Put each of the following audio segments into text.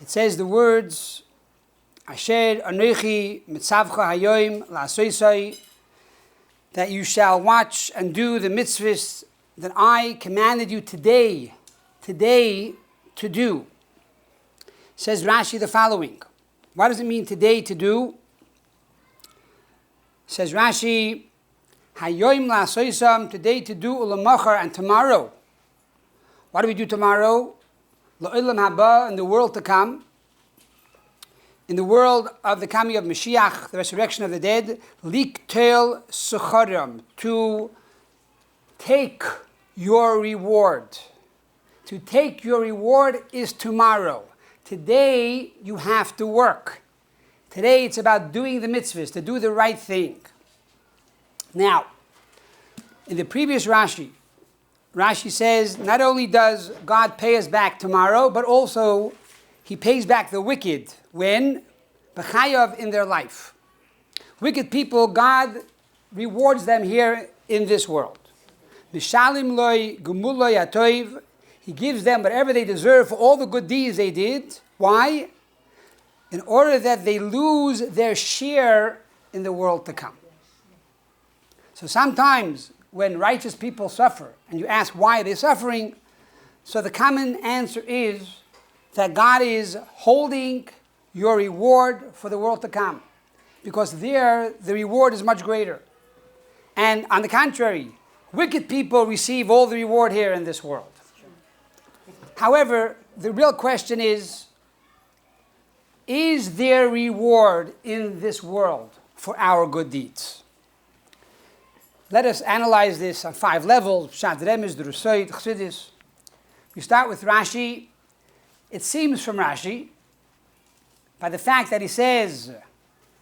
It says the words, Asher Anochi Mitzavcha Hayoim La'asoisai, that you shall watch and do the mitzvahs that I commanded you today to do. Says Rashi the following. What does it mean today to do? Says Rashi, Hayoim La'asoisam, today to do ulamachar, and tomorrow. What do we do tomorrow? La'olam haba, in the world to come. In the world of the coming of Moshiach, the resurrection of the dead, liktel sucharim, to take your reward. To take your reward is tomorrow. Today you have to work. Today it's about doing the mitzvahs, to do the right thing. Now, in the previous Rashi says, not only does God pay us back tomorrow, but also He pays back the wicked when? B'chayav, in their life. Wicked people, God rewards them here in this world. Mishalim loy gumul loy atoiv. He gives them whatever they deserve for all the good deeds they did. Why? In order that they lose their share in the world to come. So sometimes when righteous people suffer, and you ask why they're suffering, so the common answer is that God is holding your reward for the world to come. Because there, the reward is much greater. And on the contrary, wicked people receive all the reward here in this world. However, the real question is there reward in this world for our good deeds? Let us analyze this on 5 levels. Pshat, Remez, Drush, Chassidus. We start with Rashi. It seems from Rashi, by the fact that he says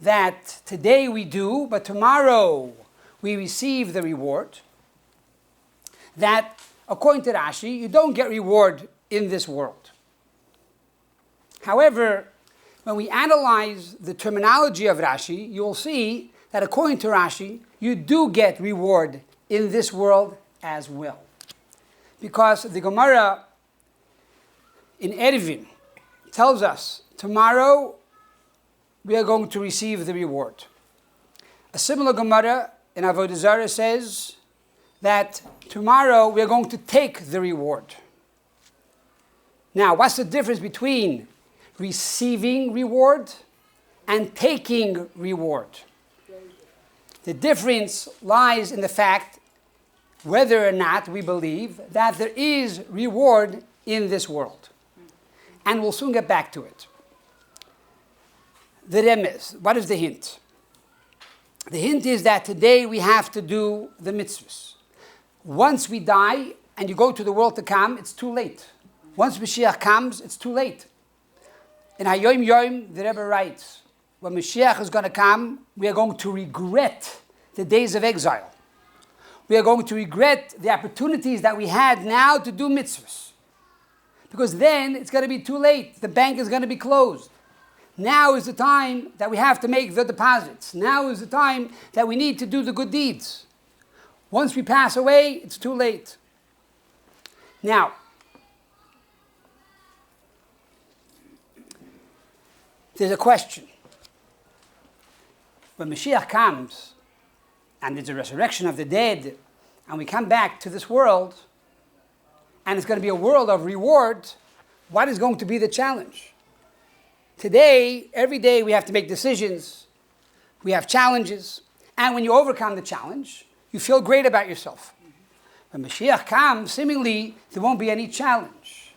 that today we do, but tomorrow we receive the reward, that according to Rashi, you don't get reward in this world. However, when we analyze the terminology of Rashi, you will see that according to Rashi, you do get reward in this world as well. Because the Gemara in Eruvin tells us tomorrow we are going to receive the reward. A similar Gemara in Avodah Zarah says that tomorrow we are going to take the reward. Now, what's the difference between receiving reward and taking reward? The difference lies in the fact whether or not we believe that there is reward in this world. And we'll soon get back to it. The remez, what is the hint? The hint is that today we have to do the mitzvahs. Once we die and you go to the world to come, it's too late. Once Moshiach comes, it's too late. In Hayoim Yom, the Rebbe writes, when Moshiach is going to come, we are going to regret the days of exile. We are going to regret the opportunities that we had now to do mitzvahs. Because then it's going to be too late. The bank is going to be closed. Now is the time that we have to make the deposits. Now is the time that we need to do the good deeds. Once we pass away, it's too late. Now, there's a question. When Mashiach comes, and there's a resurrection of the dead, and we come back to this world, and it's going to be a world of reward, what is going to be the challenge? Today, every day we have to make decisions, we have challenges, and when you overcome the challenge, you feel great about yourself. When Mashiach comes, seemingly there won't be any challenge.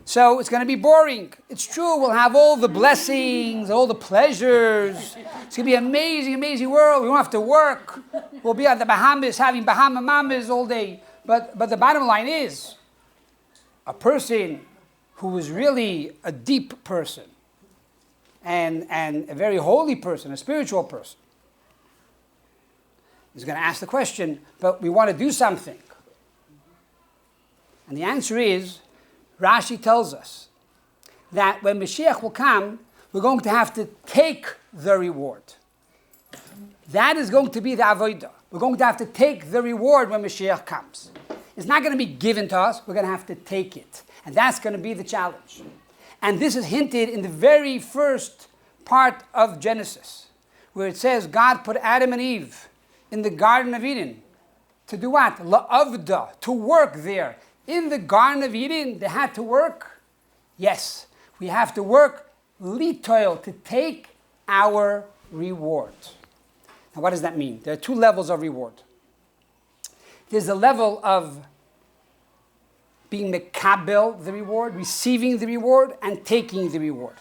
So it's going to be boring. It's true, we'll have all the blessings, all the pleasures. It's going to be an amazing, amazing world. We won't have to work. We'll be at the Bahamas having Bahama Mamas all day. But the bottom line is, a person who is really a deep person and a very holy person, a spiritual person, is going to ask the question, but we want to do something. And the answer is, Rashi tells us that when Mashiach will come, we're going to have to take the reward. That is going to be the avodah. We're going to have to take the reward when Mashiach comes. It's not going to be given to us. We're going to have to take it. And that's going to be the challenge. And this is hinted in the very first part of Genesis, where it says God put Adam and Eve in the Garden of Eden to do what? La'avda, to work there. In the Garden of Eden, they had to work. Yes, we have to work, litoil, to take our reward. Now, what does that mean? There are two levels of reward. There's the level of being mekabel, the reward, receiving the reward, and taking the reward.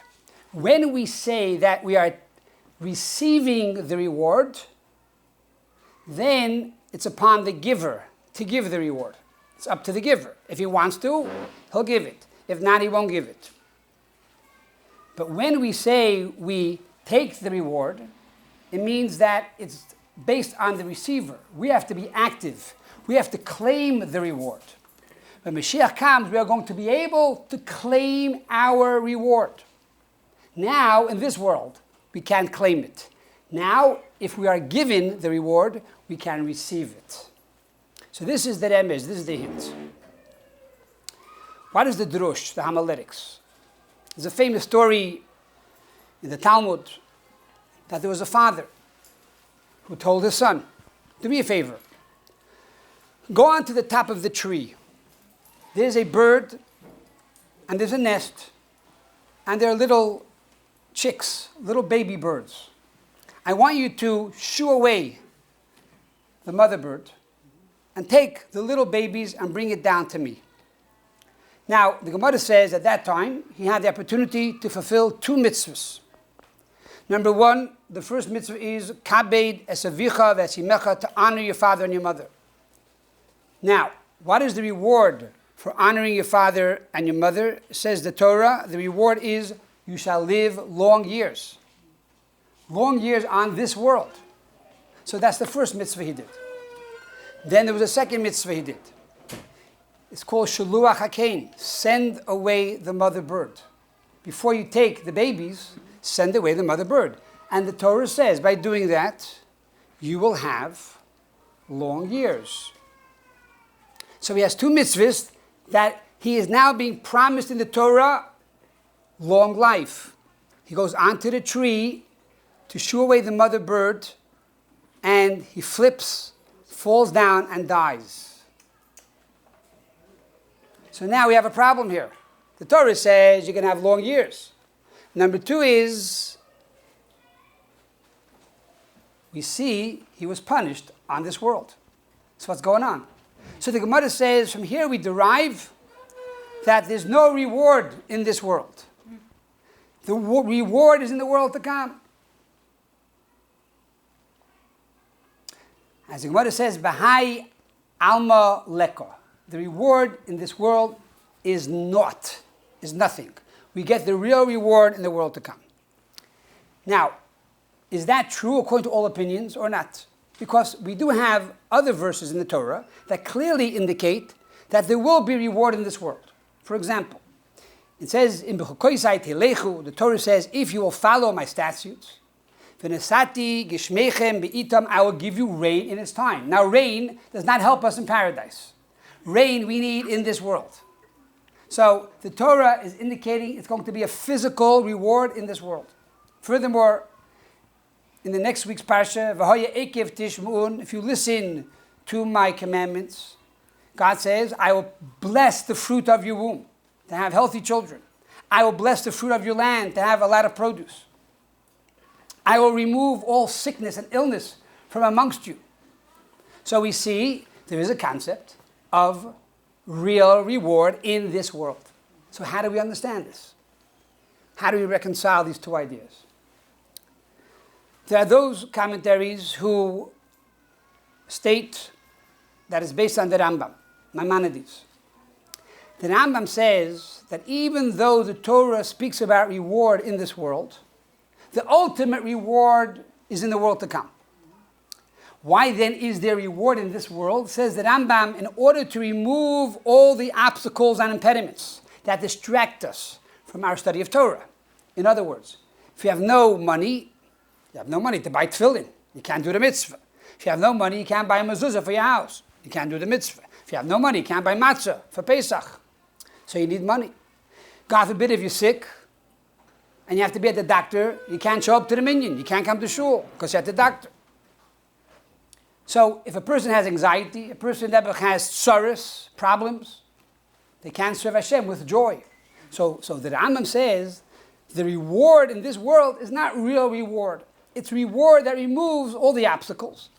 When we say that we are receiving the reward, then it's upon the giver to give the reward. It's up to the giver. If he wants to, he'll give it. If not, he won't give it. But when we say we take the reward, it means that it's based on the receiver. We have to be active. We have to claim the reward. When Moshiach comes, we are going to be able to claim our reward. Now, in this world, we can't claim it. Now, if we are given the reward, we can receive it. So this is the remez, this is the hint. What is the Drush, the homiletics? There's a famous story in the Talmud that there was a father who told his son, do me a favor, go on to the top of the tree. There's a bird, and there's a nest, and there are little chicks, little baby birds. I want you to shoo away the mother bird and take the little babies and bring it down to me. Now, the Gemara says at that time, he had the opportunity to fulfill two mitzvahs. Number one, the first mitzvah is kabed esavicha v'esimecha, to honor your father and your mother. Now, what is the reward for honoring your father and your mother? Says the Torah, the reward is you shall live long years. Long years on this world. So that's the first mitzvah he did. Then there was a second mitzvah he did. It's called Shaluach HaKain, send away the mother bird. Before you take the babies, send away the mother bird. And the Torah says, by doing that, you will have long years. So he has two mitzvahs that he is now being promised in the Torah, long life. He goes onto the tree to shoo away the mother bird, and he flips, falls down, and dies. So now we have a problem here. The Torah says you're going to have long years. Number two is, we see he was punished on this world. That's what's going on. So the Gemara says, from here we derive that there's no reward in this world. The reward is in the world to come. As the Gemara says, Bahai Alma Leko. The reward in this world is naught, is nothing. We get the real reward in the world to come. Now, is that true according to all opinions or not? Because we do have other verses in the Torah that clearly indicate that there will be reward in this world. For example, it says in B'chukoisai Telechu, the Torah says, if you will follow my statutes, V'nesati gishmechem be'itam, I will give you rain in its time. Now, rain does not help us in paradise. Rain we need in this world. So the Torah is indicating it's going to be a physical reward in this world. Furthermore, in the next week's parsha, V'hoya ekev tishmu'un, if you listen to my commandments, God says, I will bless the fruit of your womb, to have healthy children. I will bless the fruit of your land, to have a lot of produce. I will remove all sickness and illness from amongst you. So we see there is a concept of real reward in this world. So how do we understand this? How do we reconcile these two ideas? There are those commentaries who state that it's based on the Rambam, Maimonides. The Rambam says that even though the Torah speaks about reward in this world, the ultimate reward is in the world to come. Why then is there reward in this world? Says the Rambam, in order to remove all the obstacles and impediments that distract us from our study of Torah. In other words, if you have no money, you have no money to buy tefillin. You can't do the mitzvah. If you have no money, you can't buy a mezuzah for your house. You can't do the mitzvah. If you have no money, you can't buy matzah for Pesach. So you need money. God forbid if you're sick and you have to be at the doctor, you can't show up to the minyan, you can't come to shul because you're at the doctor. So if a person has anxiety, a person that has sorrows, problems, they can't serve Hashem with joy. So the Rambam says the reward in this world is not real reward. It's reward that removes all the obstacles.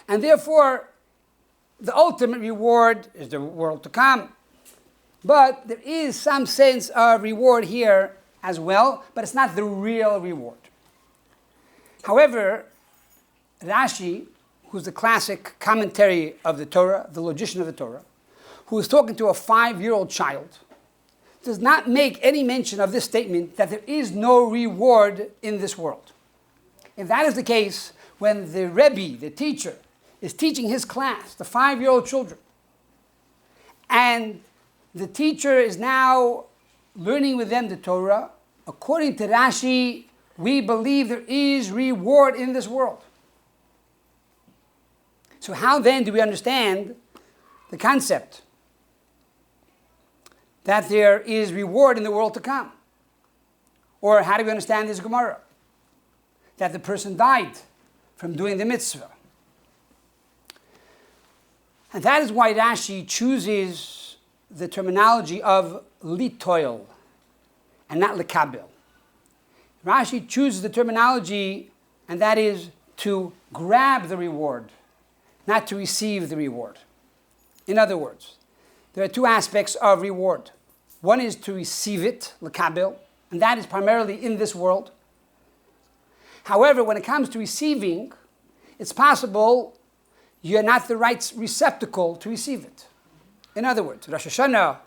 And therefore, the ultimate reward is the world to come. But there is some sense of reward here as well, but it's not the real reward. However, Rashi, who's the classic commentary of the Torah, the logician of the Torah, who is talking to a 5-year-old child, does not make any mention of this statement that there is no reward in this world. If that is the case, when the Rabbi, the teacher, is teaching his class, the 5-year-old children, and the teacher is now learning with them the Torah, according to Rashi, we believe there is reward in this world. So how then do we understand the concept that there is reward in the world to come? Or how do we understand this Gemara? That the person died from doing the mitzvah. And that is why Rashi chooses the terminology of litoil and not lekabel. Rashi chooses the terminology, and that is to grab the reward, not to receive the reward. In other words, there are two aspects of reward. One is to receive it, lekabel, and that is primarily in this world. However, when it comes to receiving, it's possible you're not the right receptacle to receive it. In other words, Rosh Hashanah,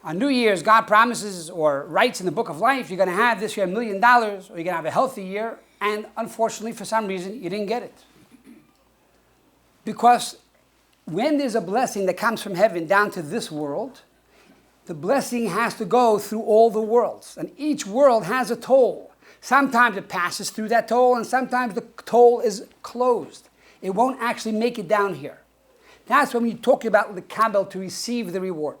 on New Year's, God promises or writes in the book of life, you're going to have this year $1 million, or you're going to have a healthy year, and unfortunately, for some reason, you didn't get it. Because when there's a blessing that comes from heaven down to this world, the blessing has to go through all the worlds, and each world has a toll. Sometimes it passes through that toll, and sometimes the toll is closed. It won't actually make it down here. That's when we talk about the kabel, to receive the reward.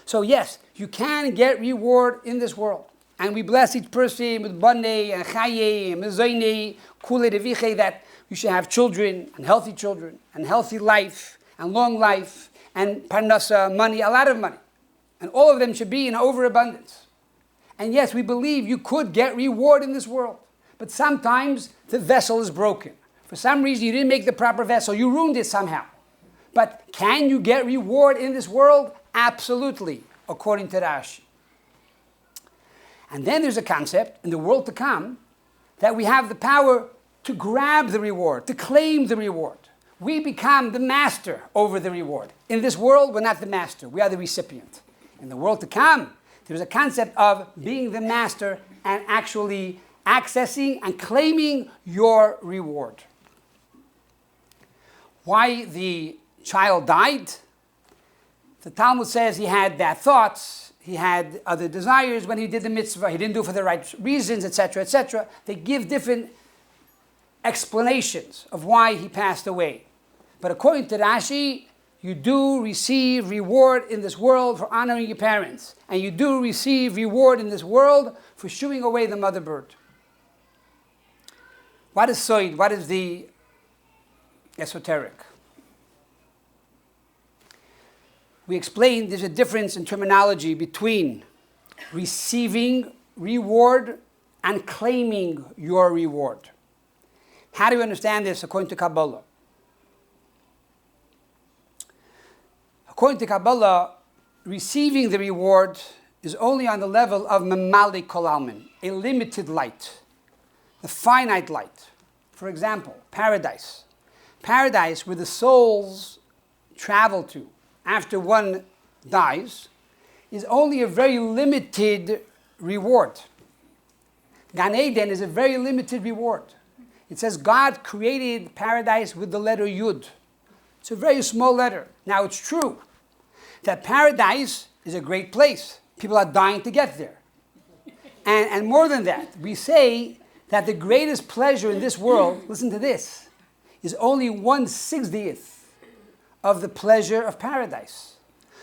So yes, you can get reward in this world. And we bless each person with banei and chaye and mezoinei, kule deviche, that you should have children, and healthy life, and long life, and parnasa, money, a lot of money. And all of them should be in overabundance. And yes, we believe you could get reward in this world. But sometimes the vessel is broken. For some reason, you didn't make the proper vessel. You ruined it somehow. But can you get reward in this world? Absolutely, according to Rashi. And then there's a concept in the world to come that we have the power to grab the reward, to claim the reward. We become the master over the reward. In this world, we're not the master. We are the recipient. In the world to come, there's a concept of being the master and actually accessing and claiming your reward. Why the child died? The Talmud says he had bad thoughts, he had other desires when he did the mitzvah, he didn't do it for the right reasons, etc., etc. They give different explanations of why he passed away. But according to Rashi, you do receive reward in this world for honoring your parents. And you do receive reward in this world for shooing away the mother bird. What is soid? What is the esoteric? We explained there's a difference in terminology between receiving reward and claiming your reward. How do you understand this according to Kabbalah? According to Kabbalah, receiving the reward is only on the level of memali kol almin, a limited light, the finite light. For example, paradise. Paradise, where the souls travel to after one dies, is only a very limited reward. Gan Eden is a very limited reward. It says God created paradise with the letter Yud. It's a very small letter. Now it's true that paradise is a great place. People are dying to get there. And more than that, we say that the greatest pleasure in this world, listen to this, is only 1/60th of the pleasure of paradise.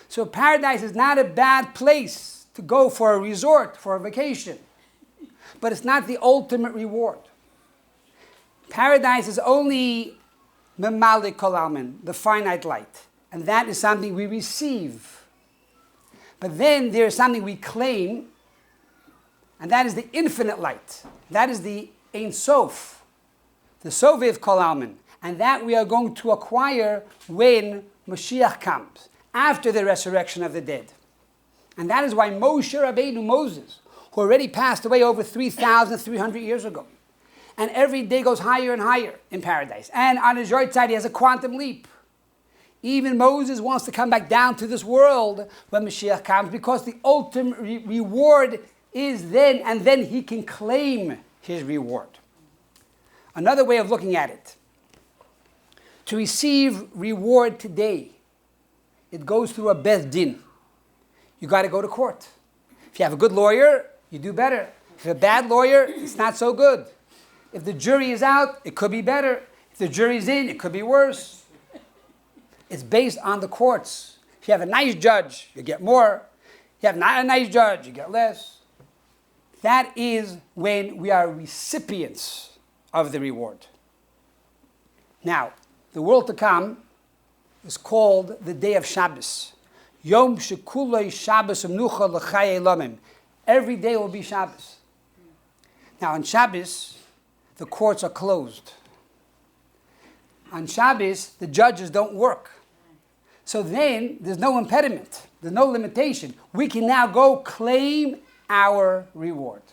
So paradise is not a bad place to go for a resort, for a vacation. But it's not the ultimate reward. Paradise is only memalik kol almin, the finite light. And that is something we receive. But then there is something we claim, and that is the infinite light. That is the Ein Sof, the Sovev kol almin. And that we are going to acquire when Moshiach comes, after the resurrection of the dead. And that is why Moshe Rabbeinu, Moses, who already passed away over 3,300 years ago, and every day goes higher and higher in paradise. And on his right side, he has a quantum leap. Even Moses wants to come back down to this world when Mashiach comes, because the ultimate reward is then, and then he can claim his reward. Another way of looking at it, to receive reward today, it goes through a Beth Din. You got to go to court. If you have a good lawyer, you do better. If you have a bad lawyer, it's not so good. If the jury is out, it could be better. If the jury's in, it could be worse. It's based on the courts. If you have a nice judge, you get more. If you have not a nice judge, you get less. That is when we are recipients of the reward. Now, the world to come is called the day of Shabbos. Yom shekuloi Shabbos Menucha l'chayei lamim. Every day will be Shabbos. Now, on Shabbos, the courts are closed. On Shabbos, the judges don't work. So then, there's no impediment. There's no limitation. We can now go claim our reward.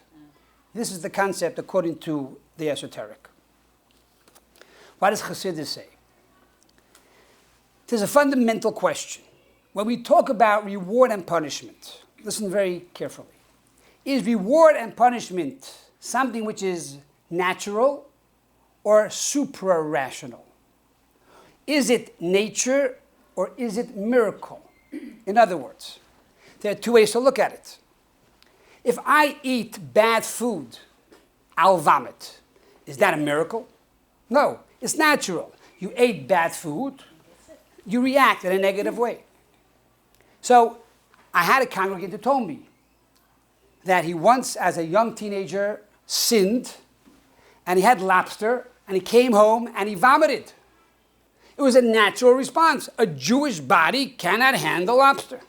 This is the concept according to the esoteric. What does Chassidus say? There's a fundamental question. When we talk about reward and punishment, listen very carefully. Is reward and punishment something which is natural or supra-rational? Is it nature or is it miracle? In other words, there are two ways to look at it. If I eat bad food, I'll vomit. Is that a miracle? No, it's natural. You ate bad food, you react in a negative way. So, I had a congregant who told me that he once, as a young teenager, sinned, and he had lobster, and he came home and he vomited. It was a natural response. A Jewish body cannot handle lobster.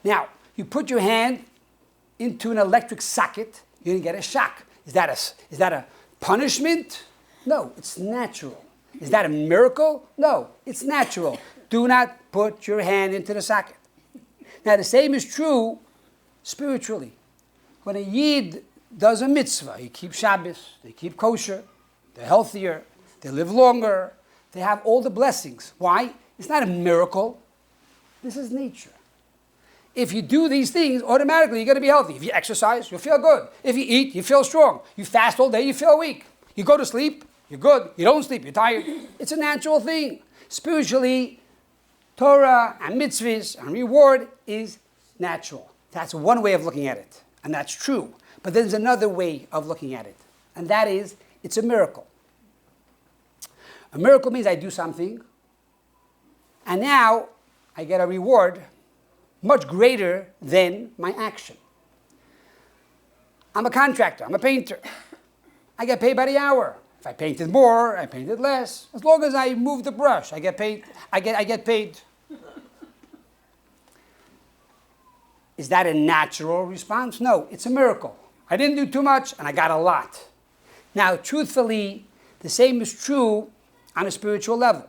Now, you put your hand into an electric socket, you're going to get a shock. Is that a punishment? No, it's natural. Is that a miracle? No, it's natural. Do not put your hand into the socket. Now, the same is true spiritually. When a Yid does a mitzvah, he keeps Shabbos, they keep kosher, they're healthier, they live longer, they have all the blessings. Why? It's not a miracle. This is nature. If you do these things, automatically you're going to be healthy. If you exercise, you'll feel good. If you eat, you feel strong. You fast all day, you feel weak. You go to sleep, you're good. You don't sleep, you're tired. It's a natural thing. Spiritually, Torah and mitzvahs and reward is natural. That's one way of looking at it, and that's true. But there's another way of looking at it, and that is, it's a miracle. A miracle means I do something, and now I get a reward much greater than my action. I'm a contractor, I'm a painter. I get paid by the hour. If I painted more, I painted less. As long as I move the brush, I get paid. I get paid. Is that a natural response? No, it's a miracle. I didn't do too much and I got a lot. Now, truthfully, the same is true on a spiritual level.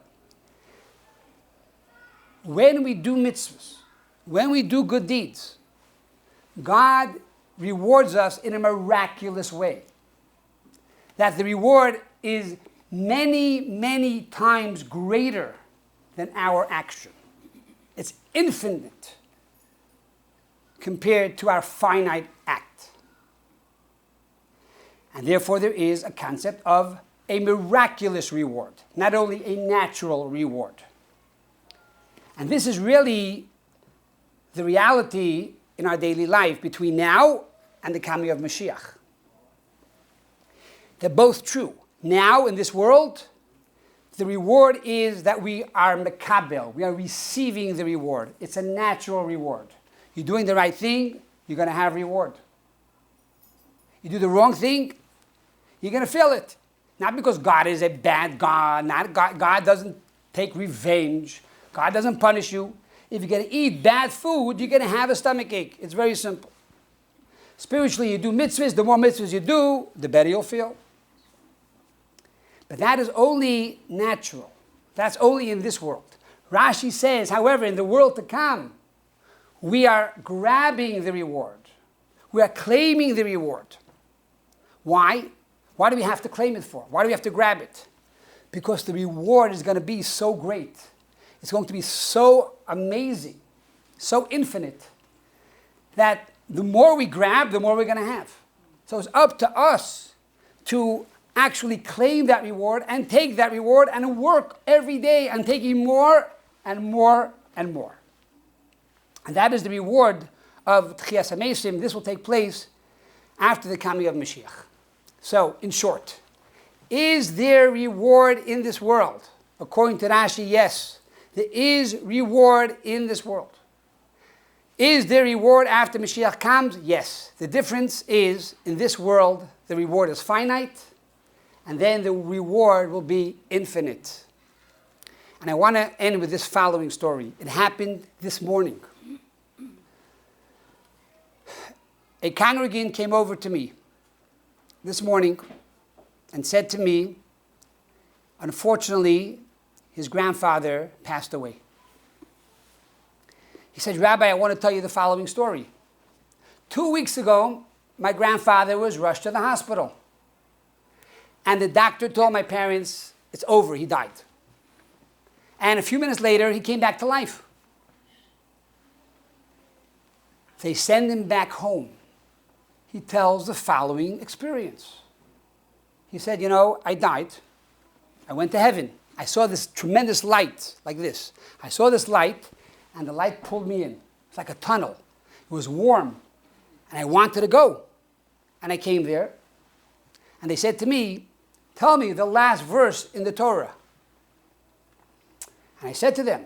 When we do mitzvahs, when we do good deeds, God rewards us in a miraculous way. That the reward is many, many times greater than our action. It's infinite compared to our finite act. And therefore there is a concept of a miraculous reward, not only a natural reward. And this is really the reality in our daily life between now and the coming of Moshiach. They're both true. Now, in this world, the reward is that we are mekabel. We are receiving the reward. It's a natural reward. You're doing the right thing, you're going to have reward. You do the wrong thing, you're going to feel it. Not because God is a bad God. God doesn't take revenge. God doesn't punish you. If you're going to eat bad food, you're going to have a stomach ache. It's very simple. Spiritually, you do mitzvahs. The more mitzvahs you do, the better you'll feel. But that is only natural. That's only in this world. Rashi says, however, in the world to come, we are grabbing the reward. We are claiming the reward. Why? Why do we have to claim it for? Why do we have to grab it? Because the reward is going to be so great. It's going to be so amazing, so infinite, that the more we grab, the more we're going to have. So it's up to us to actually claim that reward and take that reward and work every day on taking more and more and more. And that is the reward of Tchias HaMesim. This will take place after the coming of Moshiach. So, in short, is there reward in this world? According to Rashi, yes. There is reward in this world. Is there reward after Mashiach comes? Yes. The difference is, in this world, the reward is finite, and then the reward will be infinite. And I want to end with this following story. It happened this morning. A congregant came over to me this morning and said to me, unfortunately, his grandfather passed away. He said, Rabbi, I want to tell you the following story. 2 weeks ago, my grandfather was rushed to the hospital. And the doctor told my parents, it's over, he died. And a few minutes later, he came back to life. They send him back home. He tells the following experience. He said, I died. I went to heaven. I saw this tremendous light, like this. I saw this light, and the light pulled me in. It's like a tunnel. It was warm, and I wanted to go. And I came there, and they said to me, tell me the last verse in the Torah. And I said to them,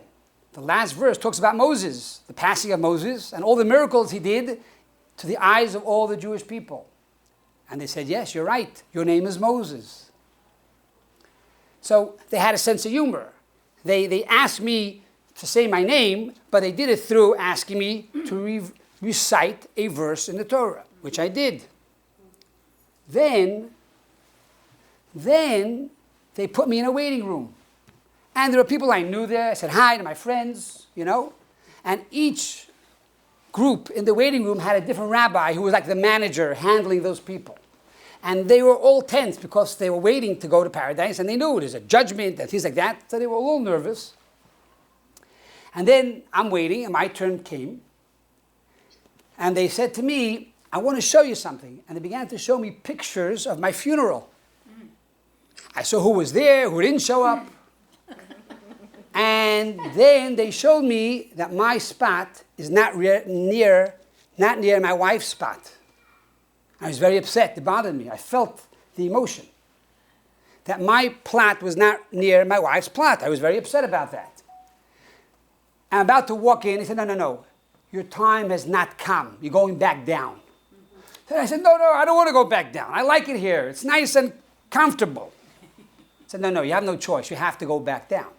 the last verse talks about Moses, the passing of Moses, and all the miracles he did to the eyes of all the Jewish people. And they said, yes, you're right. Your name is Moses. So they had a sense of humor. They asked me to say my name, but they did it through asking me to recite a verse in the Torah, which I did. Then they put me in a waiting room. And there were people I knew there. I said hi to my friends, And each group in the waiting room had a different rabbi who was like the manager handling those people. And they were all tense because they were waiting to go to paradise, and they knew there's a judgment and things like that, so they were a little nervous. And then I'm waiting, and my turn came. And they said to me, I want to show you something. And they began to show me pictures of my funeral. I saw who was there, who didn't show up. And then they showed me that my spot is not near my wife's spot. I was very upset. It bothered me. I felt the emotion. That my plot was not near my wife's plot. I was very upset about that. I'm about to walk in. He said, no. Your time has not come. You're going back down. So I said, no, I don't want to go back down. I like it here. It's nice and comfortable. He said, no, you have no choice. You have to go back down.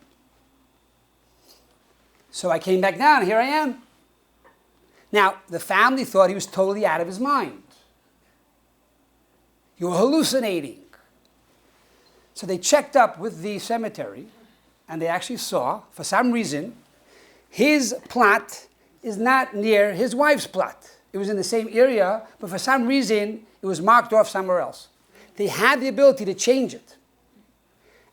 So I came back down, and here I am. Now, the family thought he was totally out of his mind. You were hallucinating. So they checked up with the cemetery, and they actually saw, for some reason, his plot is not near his wife's plot. It was in the same area, but for some reason, it was marked off somewhere else. They had the ability to change it.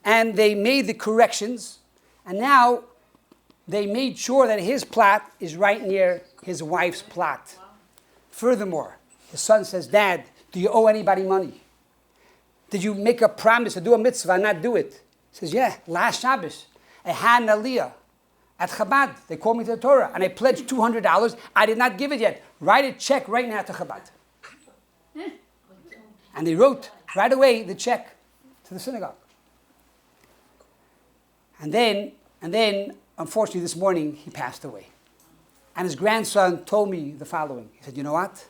And they made the corrections, and now they made sure that his plot is right near his wife's plot. Wow. Furthermore, his son says, Dad, do you owe anybody money? Did you make a promise to do a mitzvah and not do it? He says, yeah, last Shabbos, I had an aliyah at Chabad. They called me to the Torah, and I pledged $200. I did not give it yet. Write a check right now to Chabad. And they wrote right away the check to the synagogue. And then, unfortunately, this morning, he passed away. And his grandson told me the following. He said, you know what?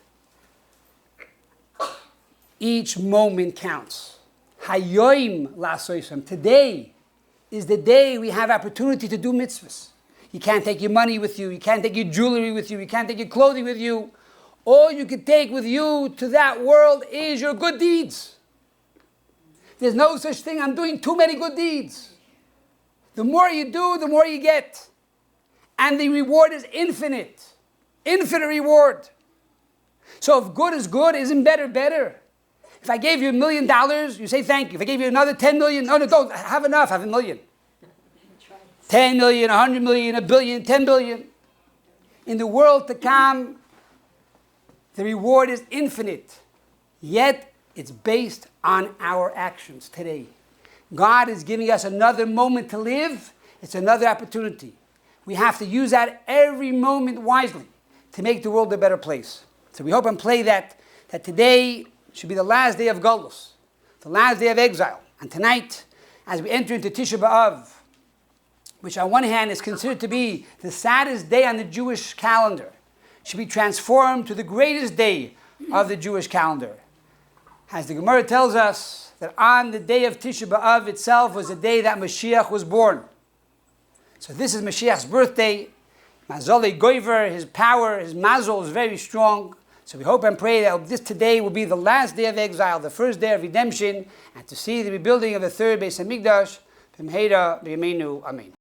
Each moment counts. Hayoim la'asoisam. Today is the day we have opportunity to do mitzvahs. You can't take your money with you. You can't take your jewelry with you. You can't take your clothing with you. All you can take with you to that world is your good deeds. There's no such thing, I'm doing too many good deeds. The more you do, the more you get. And the reward is infinite. Infinite reward. So if good is good, isn't better better? If I gave you $1 million, you say thank you. If I gave you another 10 million, no, don't, have enough, have $1 million. 10 million, 100 million, 1 billion, 10 billion. In the world to come, the reward is infinite. Yet, it's based on our actions today. God is giving us another moment to live. It's another opportunity. We have to use that every moment wisely to make the world a better place. So we hope and pray that today should be the last day of Golus, the last day of exile. And tonight, as we enter into Tisha B'Av, which on one hand is considered to be the saddest day on the Jewish calendar, should be transformed to the greatest day of the Jewish calendar. As the Gemara tells us that on the day of Tisha B'Av itself was the day that Moshiach was born. So this is Mashiach's birthday. Mazalei Goiver, his power, his mazel is very strong. So we hope and pray that this today will be the last day of exile, the first day of redemption, and to see the rebuilding of the third Beis Hamikdash. B'mheira b'yameinu, amen.